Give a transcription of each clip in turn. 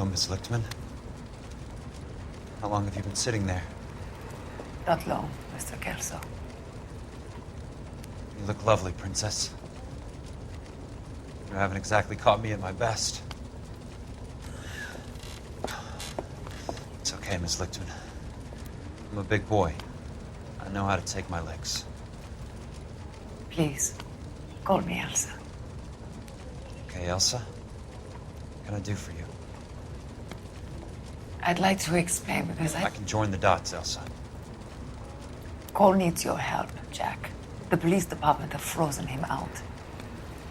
Hello, Miss Lichtman. How long have you been sitting there? Not long, Mr. Kelso. You look lovely, Princess. You haven't exactly caught me at my best. It's okay, Miss Lichtman. I'm a big boy. I know how to take my licks. Please, call me Elsa. Okay, Elsa? What can I do for you? I'd like to explain because I can join the dots, Elsa. Cole needs your help, Jack. The police department have frozen him out.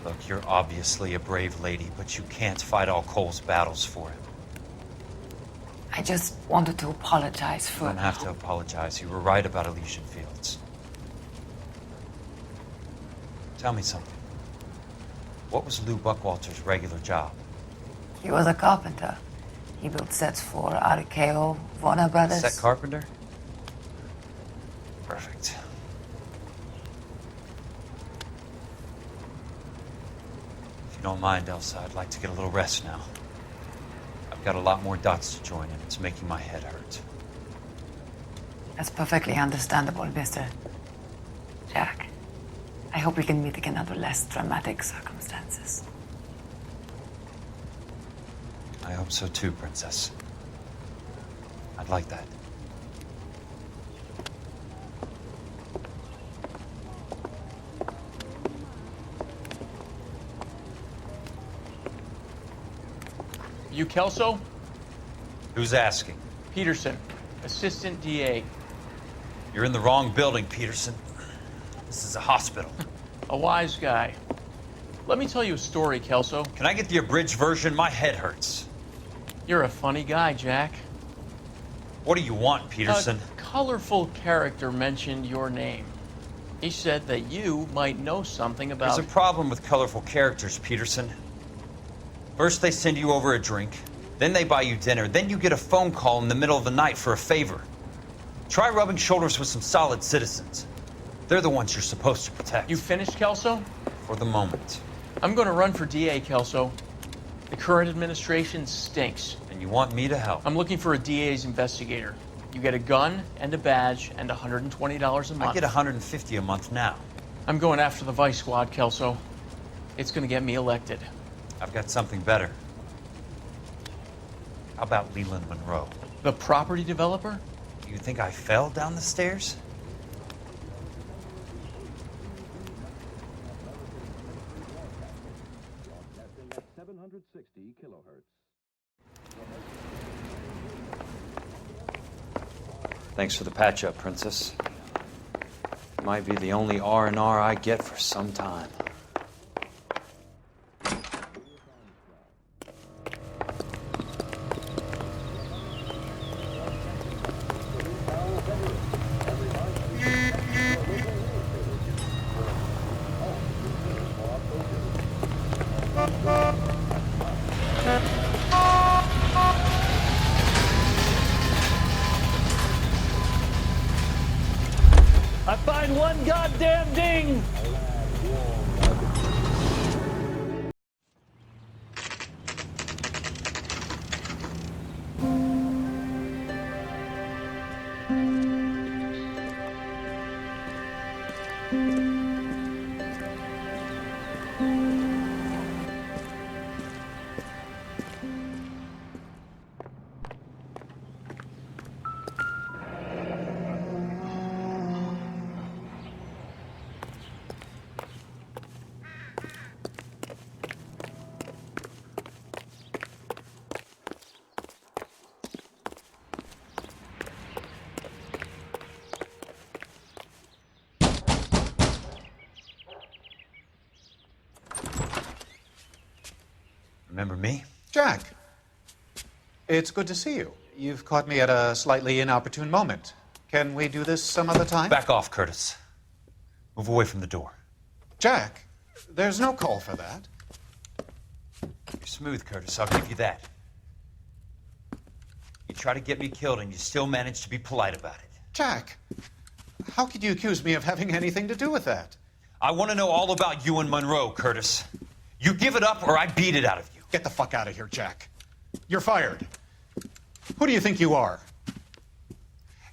Look, you're obviously a brave lady, but you can't fight all Cole's battles for him. I just wanted to apologize for... You don't have to apologize. You were right about Elysian Fields. Tell me something. What was Lou Buckwalter's regular job? He was a carpenter. He built sets for RKO, Warner Brothers. Set carpenter? Perfect. If you don't mind, Elsa, I'd like to get a little rest now. I've got a lot more dots to join, and it's making my head hurt. That's perfectly understandable, Mr. Jack. I hope we can meet again under less dramatic circumstances. I hope so too, Princess. I'd like that. You Kelso? Who's asking? Peterson, Assistant DA. You're in the wrong building, Peterson. This is a hospital. A wise guy. Let me tell you a story, Kelso. Can I get the abridged version? My head hurts. You're a funny guy, Jack. What do you want, Peterson? A colorful character mentioned your name. He said that you might know something about... There's a problem with colorful characters, Peterson. First they send you over a drink, then they buy you dinner, then you get a phone call in the middle of the night for a favor. Try rubbing shoulders with some solid citizens. They're the ones you're supposed to protect. You finished, Kelso? For the moment. I'm going to run for DA, Kelso. The current administration stinks. And you want me to help? I'm looking for a DA's investigator. You get a gun and a badge and $120 a month. I get $150 a month now. I'm going after the Vice Squad, Kelso. It's going to get me elected. I've got something better. How about Leland Monroe? The property developer? You think I fell down the stairs? At 760 kilohertz. Thanks for the patch-up, Princess. Might be the only R&R I get for some time. I find one goddamn ding! Remember me? Jack, it's good to see you. You've caught me at a slightly inopportune moment. Can we do this some other time? Back off, Curtis. Move away from the door. Jack, there's no call for that. You're smooth, Curtis. I'll give you that. You try to get me killed and you still manage to be polite about it. Jack, how could you accuse me of having anything to do with that? I want to know all about you and Monroe, Curtis. You give it up or I beat it out of you. Get the fuck out of here, Jack. You're fired. Who do you think you are?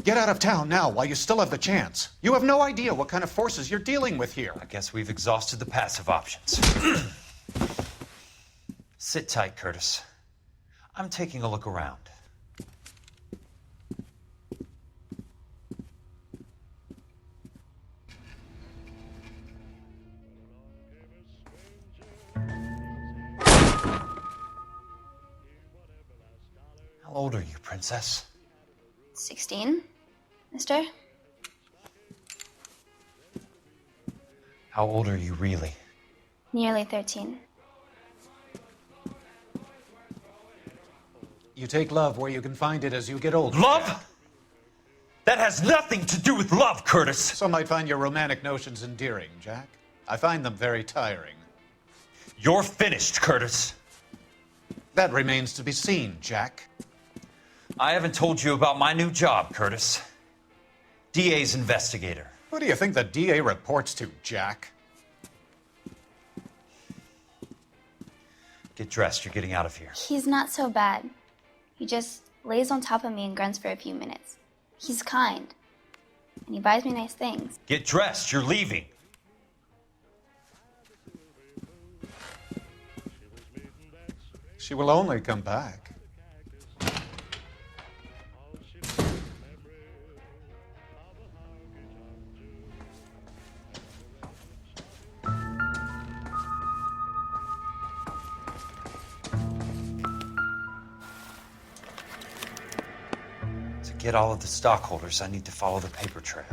Get out of town now while you still have the chance. You have no idea what kind of forces you're dealing with here. I guess we've exhausted the passive options. Sit tight, Curtis. I'm taking a look around. How old are you, Princess? 16, mister? How old are you really? Nearly 13. You take love where you can find it as you get older. Love? That has nothing to do with love, Curtis. Some might find your romantic notions endearing, Jack. I find them very tiring. You're finished, Curtis. That remains to be seen, Jack. I haven't told you about my new job, Curtis. DA's investigator. Who do you think the DA reports to, Jack? Get dressed, you're getting out of here. He's not so bad. He just lays on top of me and grunts for a few minutes. He's kind. And he buys me nice things. Get dressed, you're leaving. She will only come back. To get all of the stockholders, I need to follow the paper trail.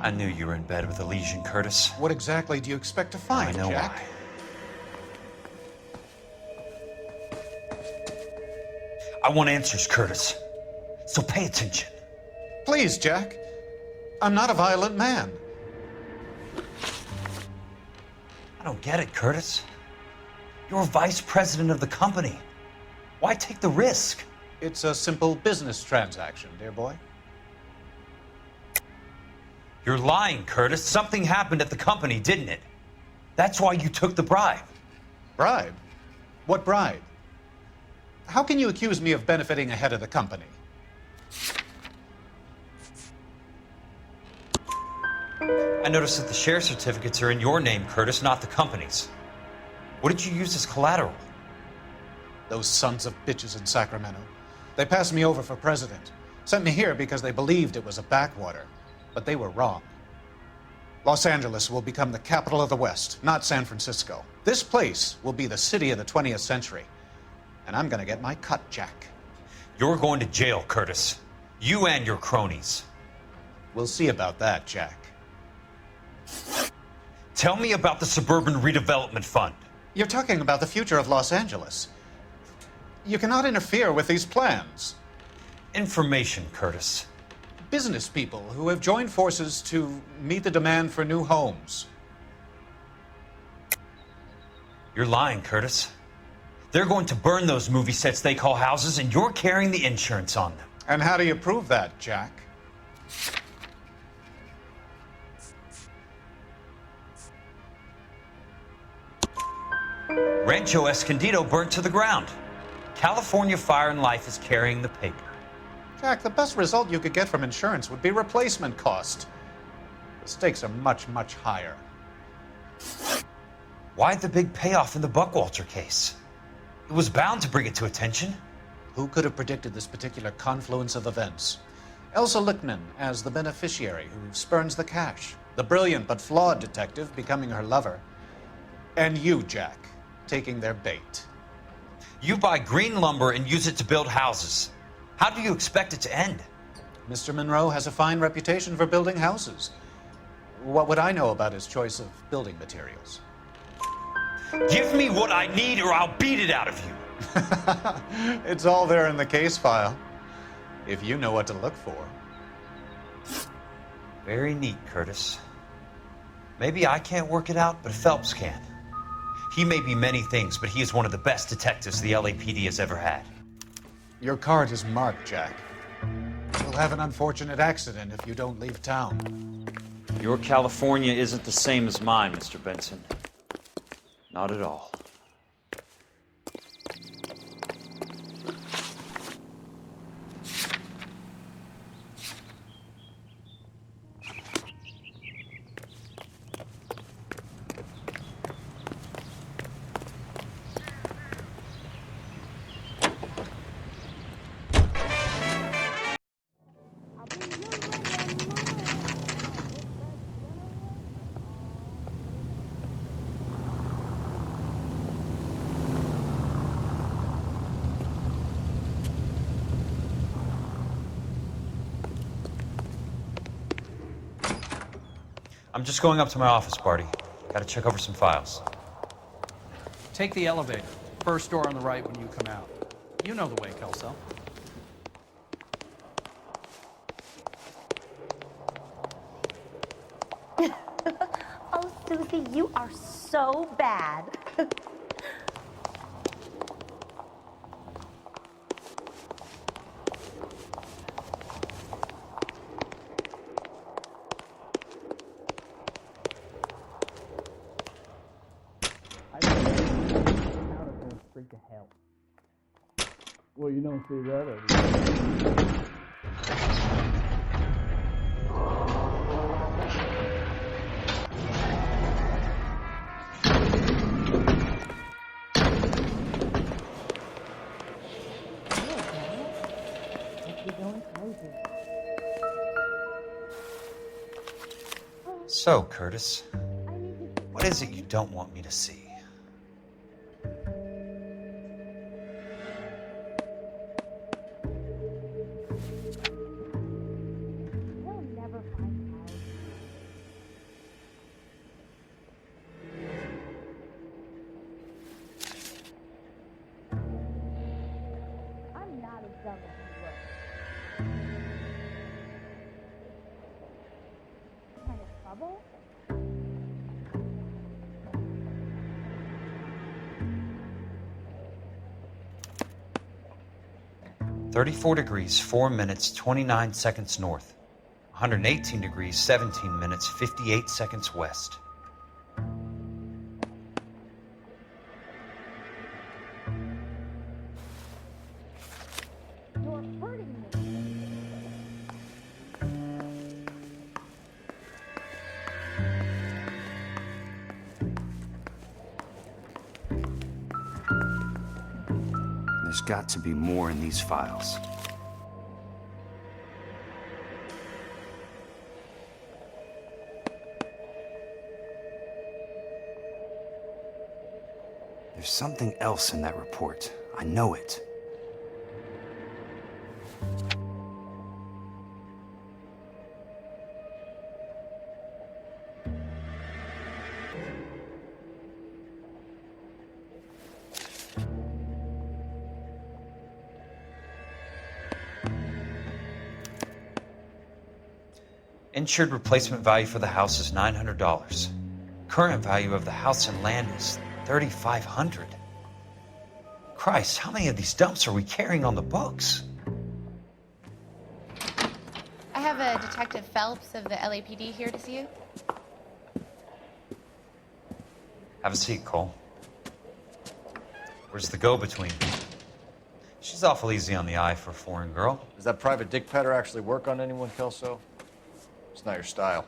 I knew you were in bed with a lesion, Curtis. What exactly do you expect to find, I know Jack? why. I want answers, Curtis. So pay attention. Please, Jack. I'm not a violent man. I don't get it, Curtis. You're vice president of the company. Why take the risk? It's a simple business transaction, dear boy. You're lying, Curtis. Something happened at the company, didn't it? That's why you took the bribe. Bribe? What bribe? How can you accuse me of benefiting ahead of the company? I noticed that the share certificates are in your name, Curtis, not the company's. What did you use as collateral? Those sons of bitches in Sacramento. They passed me over for president. Sent me here because they believed it was a backwater. But they were wrong. Los Angeles will become the capital of the West, not San Francisco. This place will be the city of the 20th century. And I'm gonna get my cut, Jack. You're going to jail, Curtis. You and your cronies. We'll see about that, Jack. Tell me about the Suburban Redevelopment Fund. You're talking about the future of Los Angeles. You cannot interfere with these plans. Information, Curtis. Business people who have joined forces to meet the demand for new homes. You're lying, Curtis. They're going to burn those movie sets they call houses, and you're carrying the insurance on them. And how do you prove that, Jack? Rancho Escondido burnt to the ground. California Fire and Life is carrying the paper. Jack, the best result you could get from insurance would be replacement cost. The stakes are much, much higher. Why the big payoff in the Buckwalter case? It was bound to bring it to attention. Who could have predicted this particular confluence of events? Elsa Lichtman as the beneficiary who spurns the cash. The brilliant but flawed detective becoming her lover. And you, Jack, taking their bait. You buy green lumber and use it to build houses. How do you expect it to end? Mr. Monroe has a fine reputation for building houses. What would I know about his choice of building materials? Give me what I need or I'll beat it out of you. It's all there in the case file, if you know what to look for. Very neat, Curtis. Maybe I can't work it out, but Phelps can. He may be many things, but he is one of the best detectives the LAPD has ever had. Your card is marked, Jack. You'll have an unfortunate accident if you don't leave town. Your California isn't the same as mine, Mr. Benson. Not at all. I'm just going up to my office, Barty. Gotta check over some files. Take the elevator. First door on the right when you come out. You know the way, Kelso. Oh, Susie, you are so bad. Well, you don't see that every day. So, Curtis, what is it you don't want me to see? I'm not as dumb as you look. Kind of trouble? 34 degrees, 4 minutes, 29 seconds north. 118 degrees, 17 minutes, 58 seconds west. You're hurting me. There's got to be more in these files. There's something else in that report. I know it. Insured replacement value for the house is $900. Current value of the house and land is $3,500. Christ, how many of these dumps are we carrying on the books? I have a Detective Phelps of the LAPD here to see you. Have a seat, Cole. Where's the go-between? She's awful easy on the eye for a foreign girl. Does that private dick petter actually work on anyone, Kelso? It's not your style.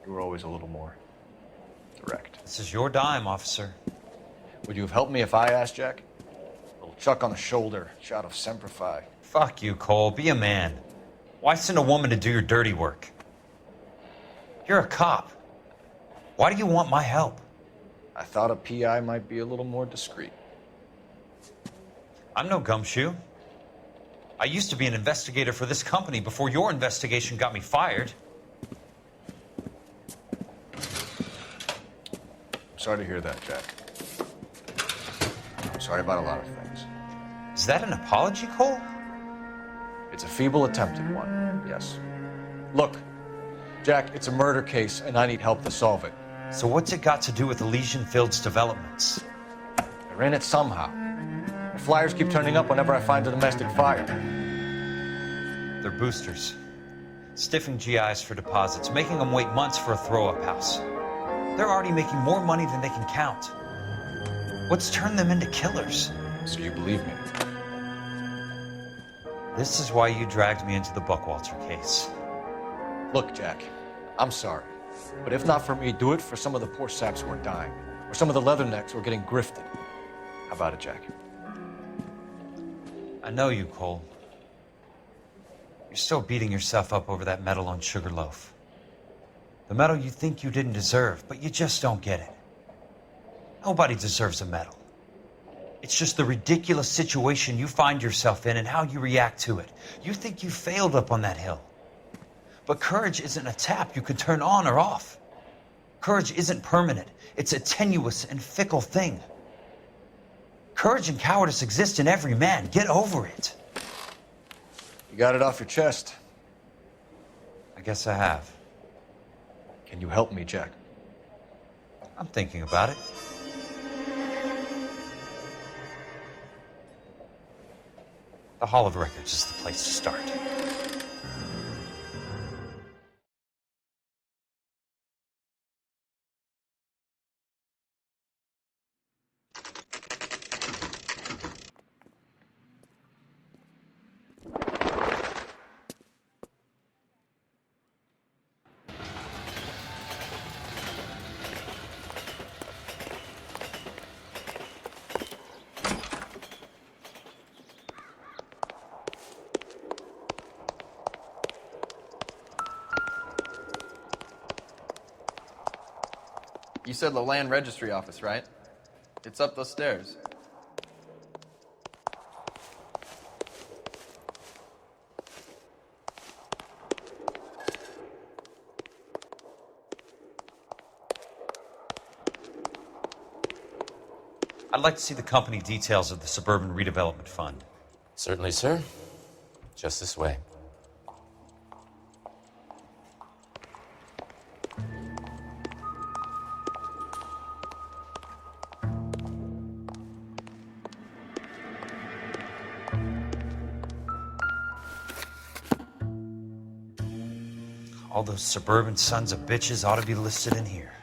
You were always a little more direct. This is your dime, officer. Would you have helped me if I asked, Jack? A little chuck on the shoulder, shot of Semper Fi. Fuck you, Cole. Be a man. Why send a woman to do your dirty work? You're a cop. Why do you want my help? I thought a PI might be a little more discreet. I'm no gumshoe. I used to be an investigator for this company before your investigation got me fired. Sorry to hear that, Jack. I'm sorry about a lot of things. Is that an apology, Cole? It's a feeble attempt at one, yes. Look, Jack, it's a murder case, and I need help to solve it. So what's it got to do with Elysian Fields developments? They're in it somehow. They're flyers keep turning up whenever I find a domestic fire. They're boosters. Stiffing GIs for deposits, making them wait months for a throw-up house. They're already making more money than they can count. What's turned them into killers? So you believe me? This is why you dragged me into the Buckwalter case. Look, Jack, I'm sorry. But if not for me, do it for some of the poor saps who are dying. Or some of the leathernecks who are getting grifted. How about it, Jack? I know you, Cole. You're still beating yourself up over that medal on Sugarloaf. The medal you think you didn't deserve, but you just don't get it. Nobody deserves a medal. It's just the ridiculous situation you find yourself in and how you react to it. You think you failed up on that hill. But courage isn't a tap you can turn on or off. Courage isn't permanent. It's a tenuous and fickle thing. Courage and cowardice exist in every man. Get over it. You got it off your chest. I guess I have. Can you help me, Jack? I'm thinking about it. The Hall of Records is the place to start. You said the land registry office, right? It's up those stairs. I'd like to see the company details of the Suburban Redevelopment Fund. Certainly, sir. Just this way. All those suburban sons of bitches ought to be listed in here.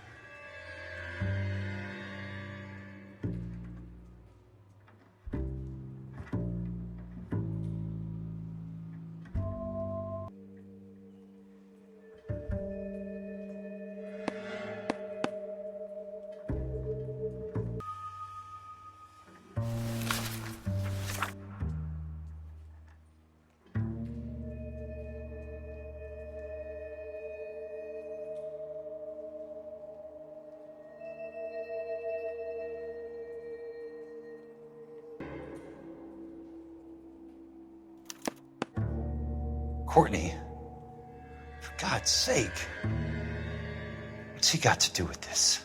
Courtney, for God's sake, what's he got to do with this?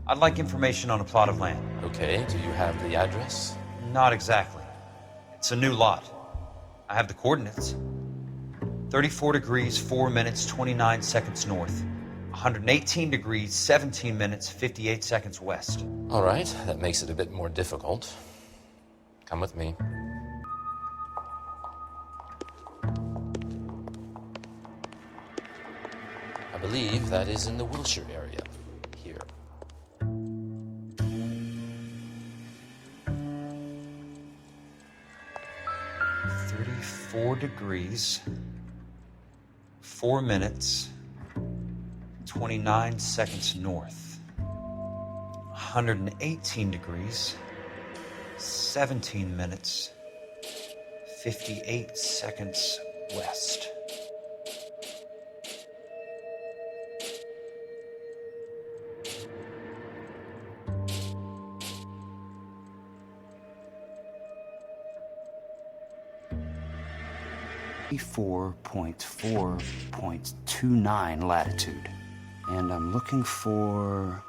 I'd like information on a plot of land. Okay, do you have the address? Not exactly. It's a new lot. I have the coordinates. 34 degrees, 4 minutes, 29 seconds north. 118 degrees, 17 minutes, 58 seconds west. All right, that makes it a bit more difficult. Come with me. I believe that is in the Wilshire area, here. Four degrees, 4 minutes, 29 seconds north. 118 degrees, 17 minutes, 58 seconds west. .4.29 latitude. And I'm looking for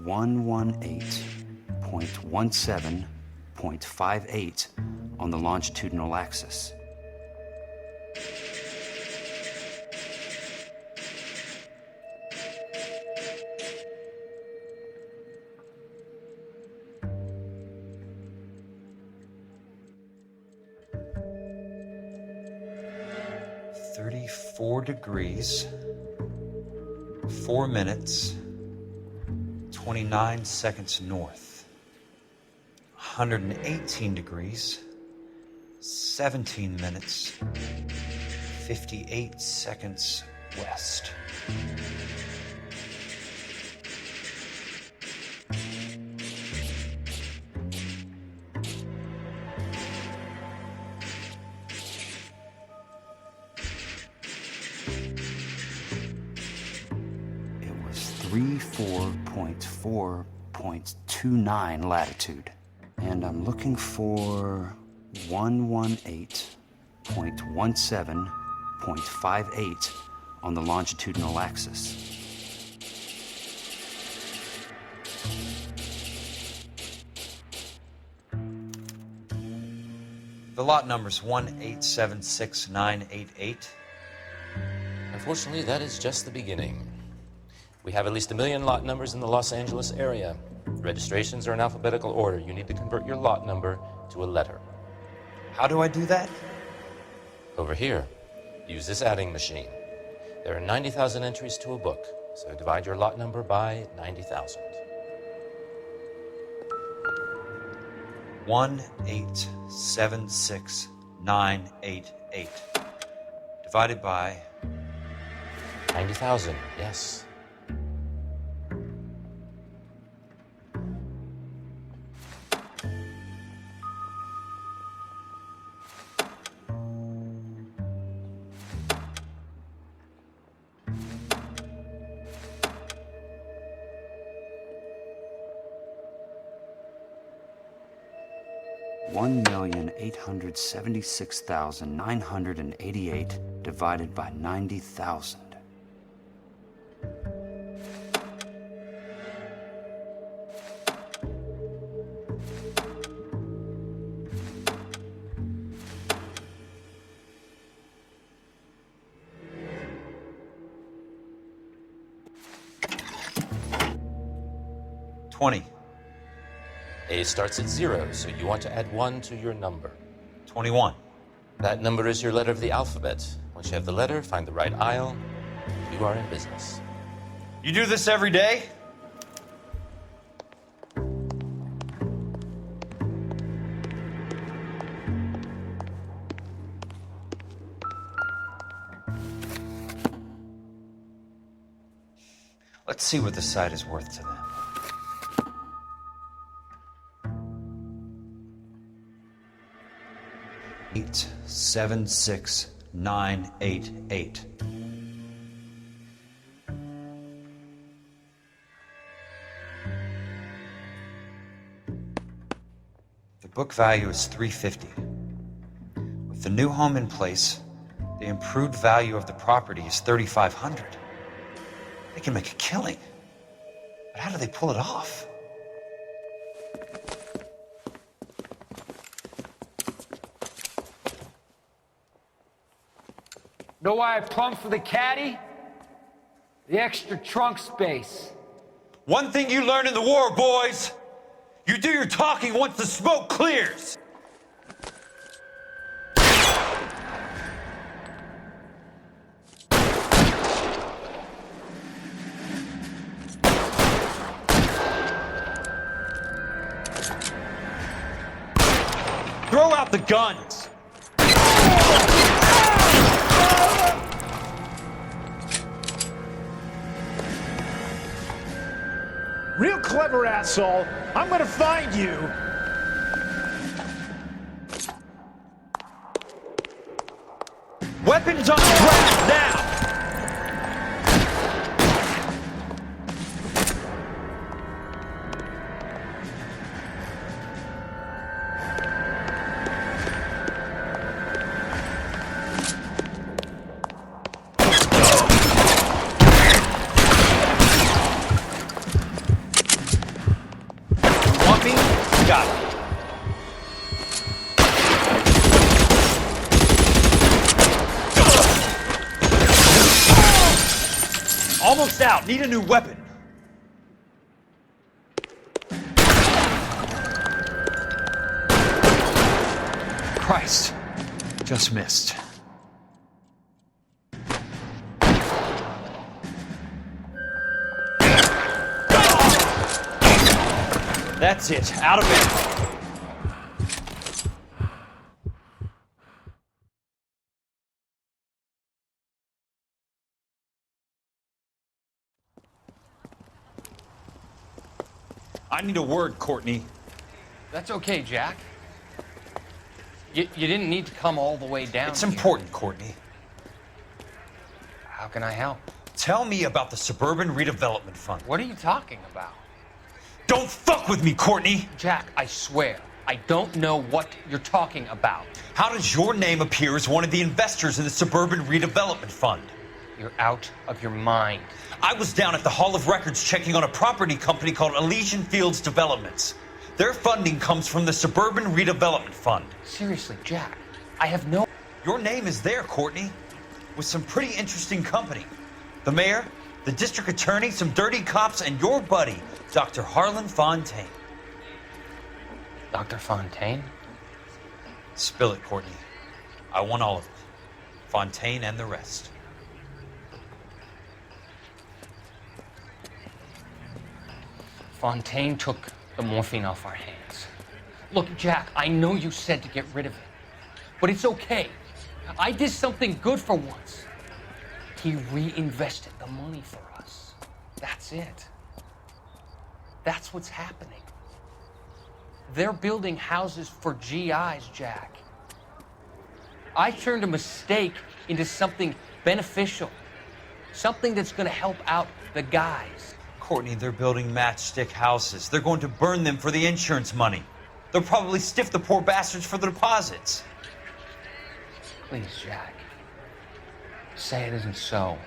118.17.58 on the longitudinal axis. 34 degrees, 4 minutes, 29 seconds north. 118 degrees, 17 minutes, 58 seconds west. It was 34.4.29 latitude. And I'm looking for 118.17.58 on the longitudinal axis. The lot number's 1876988. Unfortunately, that is just the beginning. We have at least 1 million lot numbers in the Los Angeles area. Registrations are in alphabetical order. You need to convert your lot number to a letter. How do I do that? Over here, use this adding machine. There are 90,000 entries to a book, so divide your lot number by 90,000. 1876988 divided by 90,000, yes. $1,876,988 divided by 90,000. A starts at 0, so you want to add 1 to your number. 21. That number is your letter of the alphabet. Once you have the letter, find the right aisle. You are in business. You do this every day? Let's see what the site is worth to them. Eight, 76988. The book value is $350. With the new home in place, the improved value of the property is $3,500. They can make a killing. But how do they pull it off? Know why I plumbed for the caddy? The extra trunk space. One thing you learn in the war, boys. You do your talking once the smoke clears. Throw out the guns. Real clever, asshole. I'm gonna find you. Weapons on the ground now! Got it. Almost out. Need a new weapon. Christ. Just missed. That's it. Out of it. I need a word, Courtney. That's okay, Jack. You didn't need to come all the way down. It's important, Courtney. How can I help? Tell me about the Suburban Redevelopment Fund. What are you talking about? Don't fuck with me, Courtney! Jack, I swear, I don't know what you're talking about. How does your name appear as one of the investors in the Suburban Redevelopment Fund? You're out of your mind. I was down at the Hall of Records checking on a property company called Elysian Fields Developments. Their funding comes from the Suburban Redevelopment Fund. Seriously, Jack, I have no... Your name is there, Courtney, with some pretty interesting company. The mayor, the district attorney, some dirty cops, and your buddy, Dr. Harlan Fontaine. Dr. Fontaine? Spill it, Courtney. I want all of it. Fontaine and the rest. Fontaine took the morphine off our hands. Look, Jack, I know you said to get rid of it, but it's okay. I did something good for once. He reinvested the money for us. That's it. That's what's happening. They're building houses for GIs, Jack. I turned a mistake into something beneficial, something that's going to help out the guys. Courtney, they're building matchstick houses. They're going to burn them for the insurance money. They'll probably stiff the poor bastards for the deposits. Please, Jack. Say it isn't so.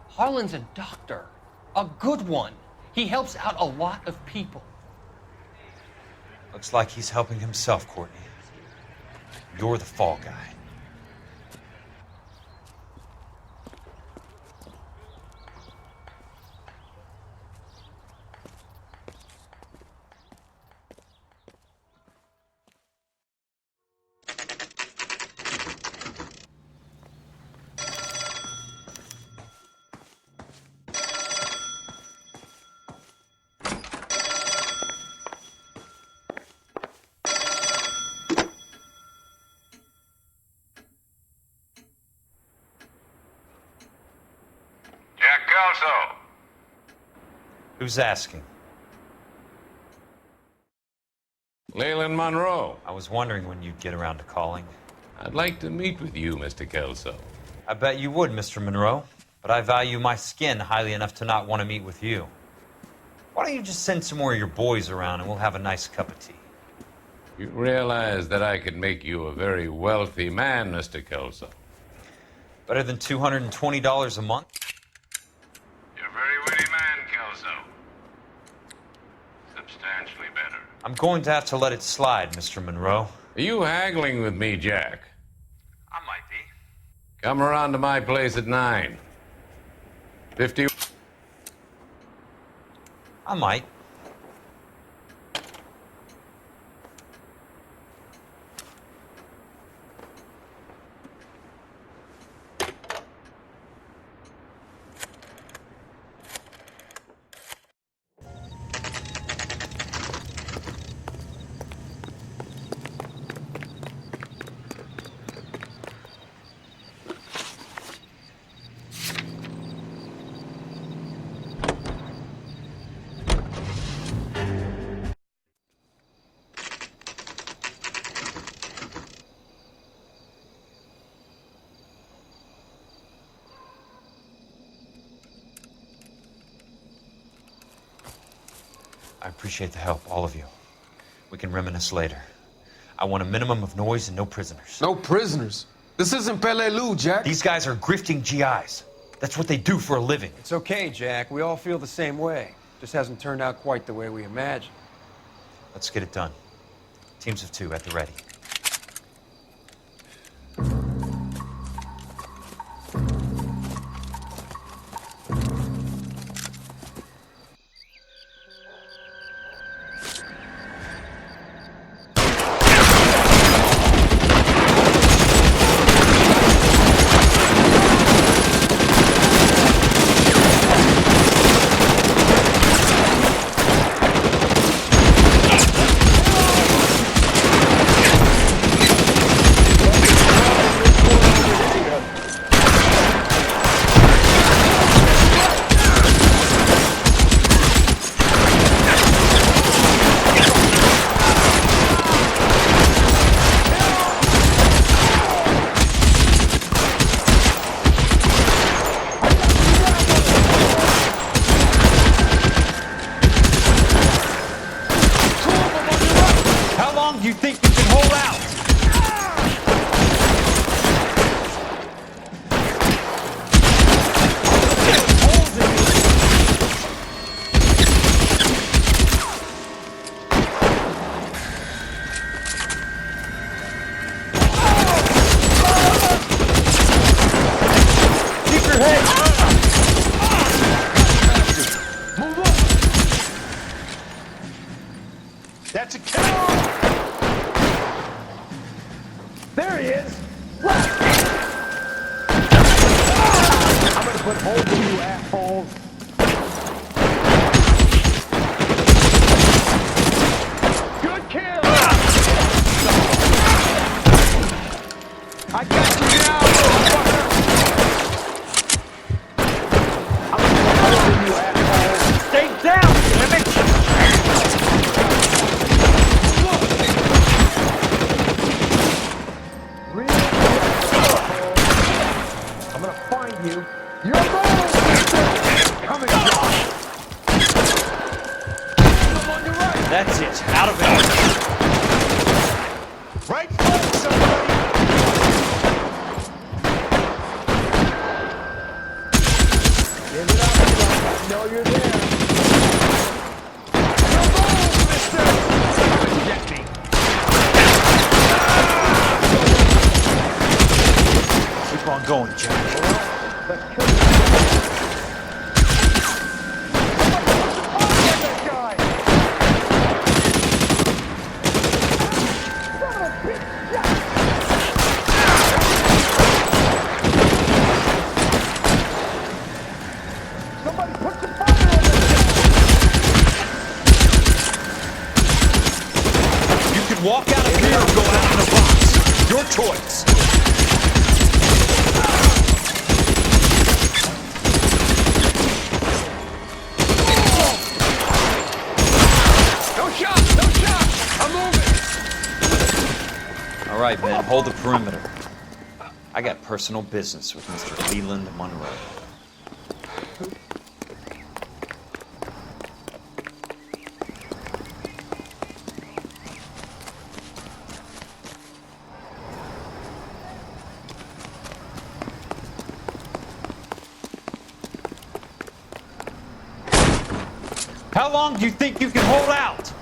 Harlan's a doctor. A good one. He helps out a lot of people. Looks like he's helping himself, Courtney. You're the fall guy. Who's asking? Leland Monroe. I was wondering when you'd get around to calling. I'd like to meet with you, Mr. Kelso. I bet you would, Mr. Monroe. But I value my skin highly enough to not want to meet with you. Why don't you just send some more of your boys around and we'll have a nice cup of tea? You realize that I could make you a very wealthy man, Mr. Kelso. Better than $220 a month? You're a very witty man, Kelso. Substantially better. I'm going to have to let it slide, Mr. Monroe. Are you haggling with me, Jack? I might be. Come around to my place at 9. 50. I might. I appreciate the help, all of you. We can reminisce later. I want a minimum of noise and no prisoners. No prisoners? This isn't Peleliu, Jack. These guys are grifting GIs. That's what they do for a living. It's okay, Jack. We all feel the same way. Just hasn't turned out quite the way we imagined. Let's get it done. Teams of 2 at the ready. put holes in you, assholes. Good kill! I got you now, motherfucker! I'm gonna put holes in you, assholes. Stay down, damn it! I'm gonna find you. You're wrong, mister! Coming down! I'm on your right! That's it. Out of it. Right foot, somebody! Give it up, son. I know you're there. You're wrong, mister! Come and get me. Keep on going, Jack. Let's kill him. That guy! Son of a bitch! Somebody put some fire on this guy! You can walk out of here or go out in a box. Your choice. No shot! No shot! I'm moving! All right, man. Hold the perimeter. I got personal business with Mr. Leland Monroe. How long do you think you can hold out?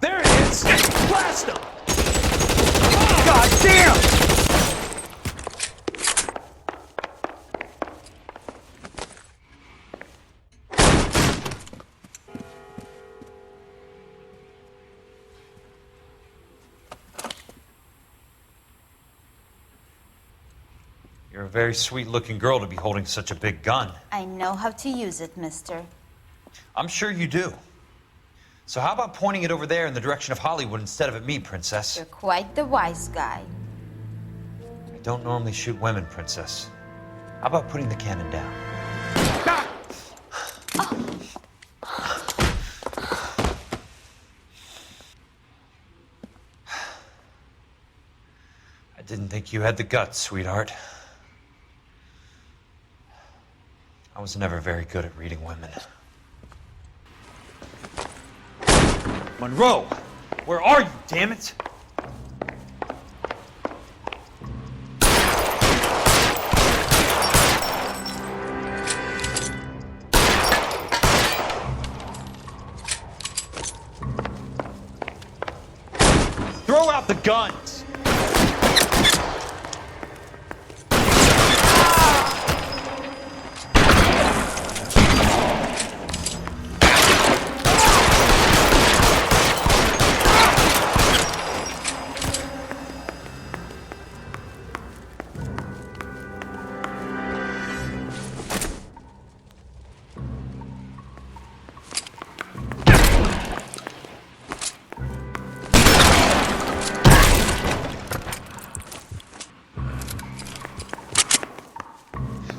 There it is! Blast him! God damn! You're a very sweet-looking girl to be holding such a big gun. I know how to use it, mister. I'm sure you do. So how about pointing it over there in the direction of Hollywood instead of at me, Princess? You're quite the wise guy. I don't normally shoot women, Princess. How about putting the cannon down? I didn't think you had the guts, sweetheart. I was never very good at reading women. Monroe! Where are you, damn it? Throw out the guns!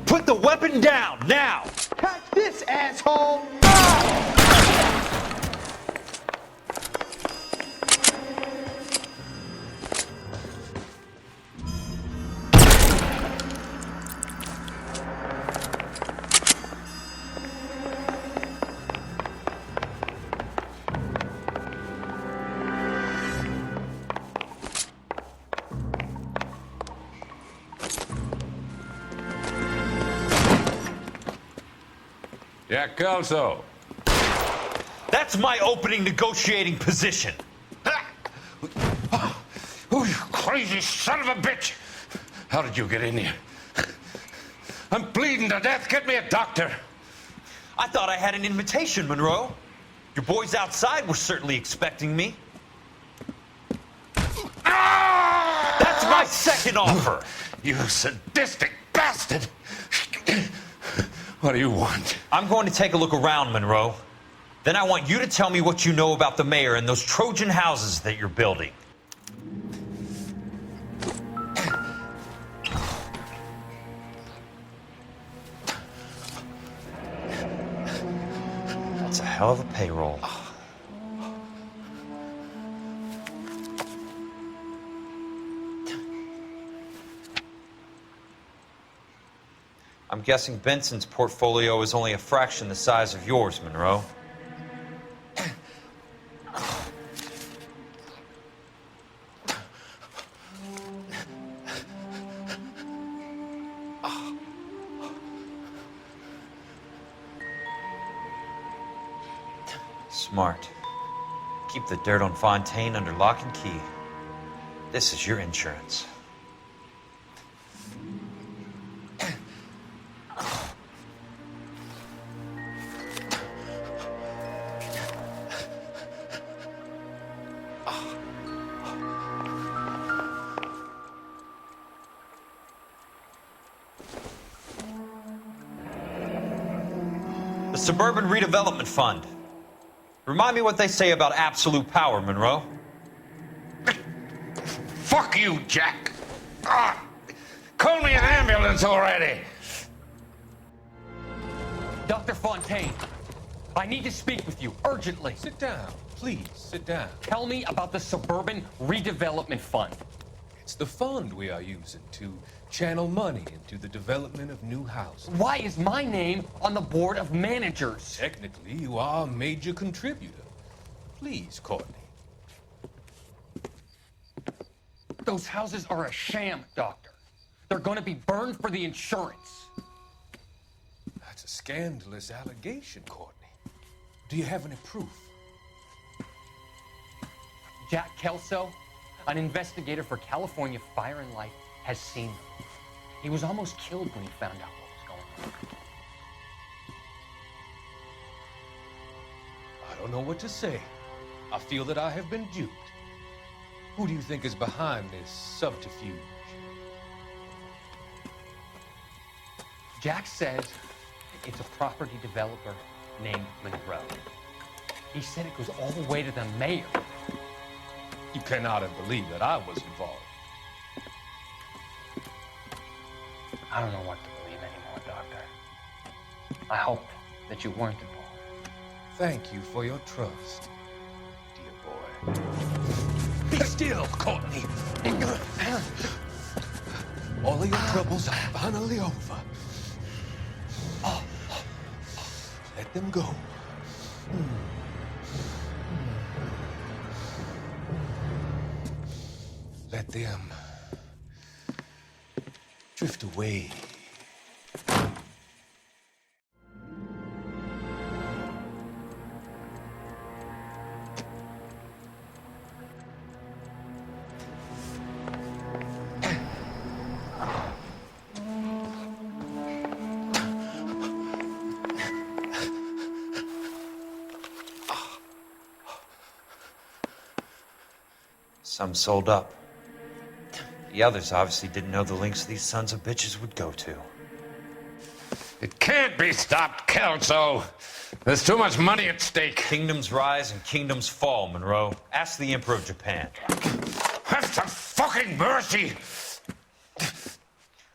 Put the weapon down, now! Catch this, asshole! Jack Kelso. That's my opening negotiating position. Oh, you crazy son of a bitch! How did you get in here? I'm bleeding to death. Get me a doctor. I thought I had an invitation, Monroe. Your boys outside were certainly expecting me. That's my second offer. You sadistic bastard! What do you want? I'm going to take a look around, Monroe. Then I want you to tell me what you know about the mayor and those Trojan houses that you're building. That's a hell of a payroll. I'm guessing Benson's portfolio is only a fraction the size of yours, Monroe. Smart. Keep the dirt on Fontaine under lock and key. This is your insurance. The Suburban Redevelopment Fund. Remind me what they say about absolute power, Monroe. Fuck you, Jack. Call me an ambulance already. Dr. Fontaine, I need to speak with you urgently. Sit down. Please, sit down. Tell me about the Suburban Redevelopment Fund. It's the fund we are using to channel money into the development of new houses. Why is my name on the board of managers? Technically, you are a major contributor. Please, Courtney. Those houses are a sham, Doctor. They're going to be burned for the insurance. That's a scandalous allegation, Courtney. Do you have any proof? Jack Kelso, an investigator for California Fire and Life, has seen them. He was almost killed when he found out what was going on. I don't know what to say. I feel that I have been duped. Who do you think is behind this subterfuge? Jack says it's a property developer named Monroe. He said it goes all the way to the mayor. You cannot have believed that I was involved. I don't know what to believe anymore, Doctor. I hope that you weren't involved. Thank you for your trust, dear boy. Be still, Courtney. All of your troubles are finally over. Let them go. Let them drift away. Some sold up. The others obviously didn't know the lengths these sons of bitches would go to. It can't be stopped, Kelso. There's too much money at stake. Kingdoms rise and kingdoms fall, Monroe. Ask the Emperor of Japan. Have some fucking mercy!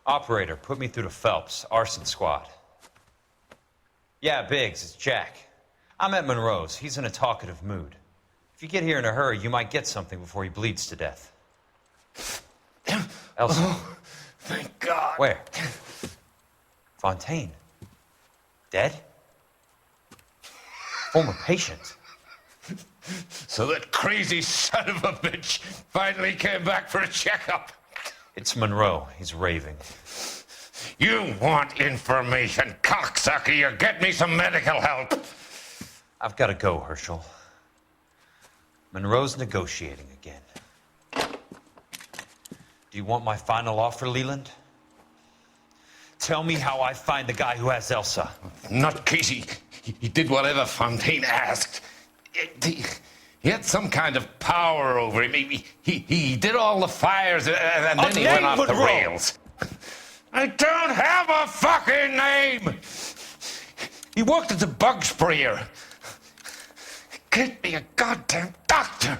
Operator, put me through to Phelps, arson squad. Yeah, Biggs, it's Jack. I'm at Monroe's. He's in a talkative mood. If you get here in a hurry, you might get something before he bleeds to death. Elsa. Oh, thank God. Where? Fontaine. Dead? Former patient. So that crazy son of a bitch finally came back for a checkup. It's Monroe. He's raving. You want information, cocksucker. You get me some medical help. I've got to go, Herschel. Monroe's negotiating again. Do you want my final offer, Leland? Tell me how I find the guy who has Elsa. Nutcase, he did whatever Fontaine asked. He had some kind of power over him. He did all the fires, and then he went off the rails. I don't have a fucking name! He worked as a bug sprayer. Get me a goddamn doctor!